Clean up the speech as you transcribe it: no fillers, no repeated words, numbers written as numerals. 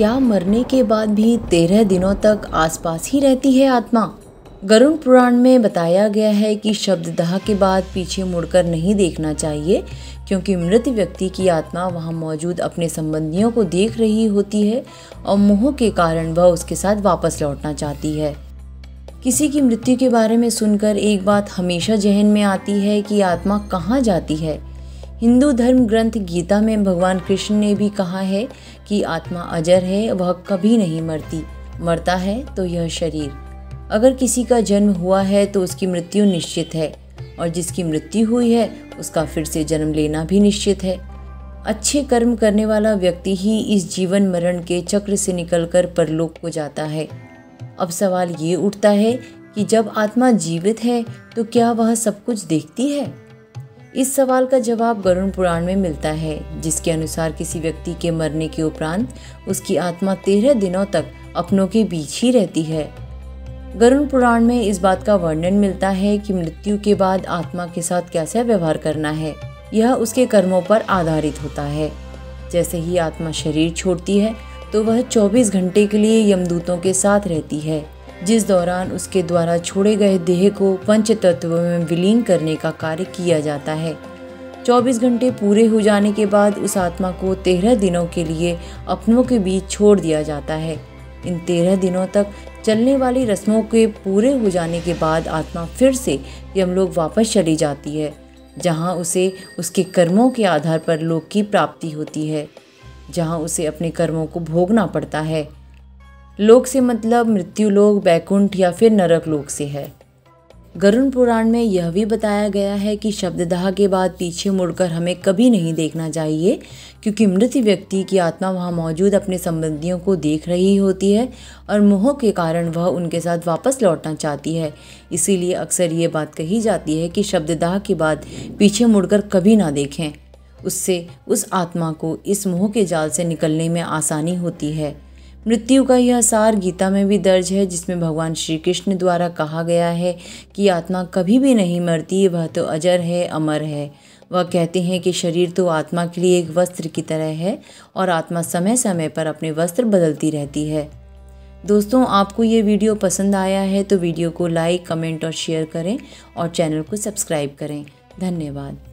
क्या मरने के बाद भी 13 दिनों तक आसपास ही रहती है आत्मा? गरुड़ पुराण में बताया गया है कि शब्ददाह के बाद पीछे मुड़कर नहीं देखना चाहिए, क्योंकि मृत व्यक्ति की आत्मा वहां मौजूद अपने संबंधियों को देख रही होती है और मोह के कारण वह उसके साथ वापस लौटना चाहती है। किसी की मृत्यु के बारे में सुनकर एक बात हमेशा जहन में आती है कि आत्मा कहाँ जाती है। हिंदू धर्म ग्रंथ गीता में भगवान कृष्ण ने भी कहा है कि आत्मा अजर है, वह कभी नहीं मरती, मरता है तो यह शरीर। अगर किसी का जन्म हुआ है तो उसकी मृत्यु निश्चित है, और जिसकी मृत्यु हुई है उसका फिर से जन्म लेना भी निश्चित है। अच्छे कर्म करने वाला व्यक्ति ही इस जीवन मरण के चक्र से निकलकर परलोक को जाता है। अब सवाल ये उठता है कि जब आत्मा जीवित है तो क्या वह सब कुछ देखती है? इस सवाल का जवाब गरुड़ पुराण में मिलता है, जिसके अनुसार किसी व्यक्ति के मरने के उपरांत उसकी आत्मा 13 दिनों तक अपनों के बीच ही रहती है। गरुड़ पुराण में इस बात का वर्णन मिलता है कि मृत्यु के बाद आत्मा के साथ कैसा व्यवहार करना है, यह उसके कर्मों पर आधारित होता है। जैसे ही आत्मा शरीर छोड़ती है तो वह 24 घंटे के लिए यमदूतों के साथ रहती है, जिस दौरान उसके द्वारा छोड़े गए देह को पंच तत्वों में विलीन करने का कार्य किया जाता है। 24 घंटे पूरे हो जाने के बाद उस आत्मा को 13 दिनों के लिए अपनों के बीच छोड़ दिया जाता है। इन 13 दिनों तक चलने वाली रस्मों के पूरे हो जाने के बाद आत्मा फिर से यमलोक वापस चली जाती है, जहां उसे उसके कर्मों के आधार पर लोक की प्राप्ति होती है, जहां उसे अपने कर्मों को भोगना पड़ता है। लोक से मतलब मृत्यु लोक, बैकुंठ या फिर नरक लोक से है। गरुड़ पुराण में यह भी बताया गया है कि शब्ददाह के बाद पीछे मुड़कर हमें कभी नहीं देखना चाहिए, क्योंकि मृत व्यक्ति की आत्मा वहां मौजूद अपने संबंधियों को देख रही होती है और मोह के कारण वह उनके साथ वापस लौटना चाहती है। इसीलिए अक्सर ये बात कही जाती है कि शब्ददाह के बाद पीछे मुड़कर कभी ना देखें। उससे उस आत्मा को इस मोह के जाल से निकलने में आसानी होती है। मृत्यु का यह सार गीता में भी दर्ज है, जिसमें भगवान श्री कृष्ण द्वारा कहा गया है कि आत्मा कभी भी नहीं मरती, वह तो अजर है, अमर है। वह कहते हैं कि शरीर तो आत्मा के लिए एक वस्त्र की तरह है और आत्मा समय समय पर अपने वस्त्र बदलती रहती है। दोस्तों, आपको ये वीडियो पसंद आया है तो वीडियो को लाइक, कमेंट और शेयर करें और चैनल को सब्सक्राइब करें। धन्यवाद।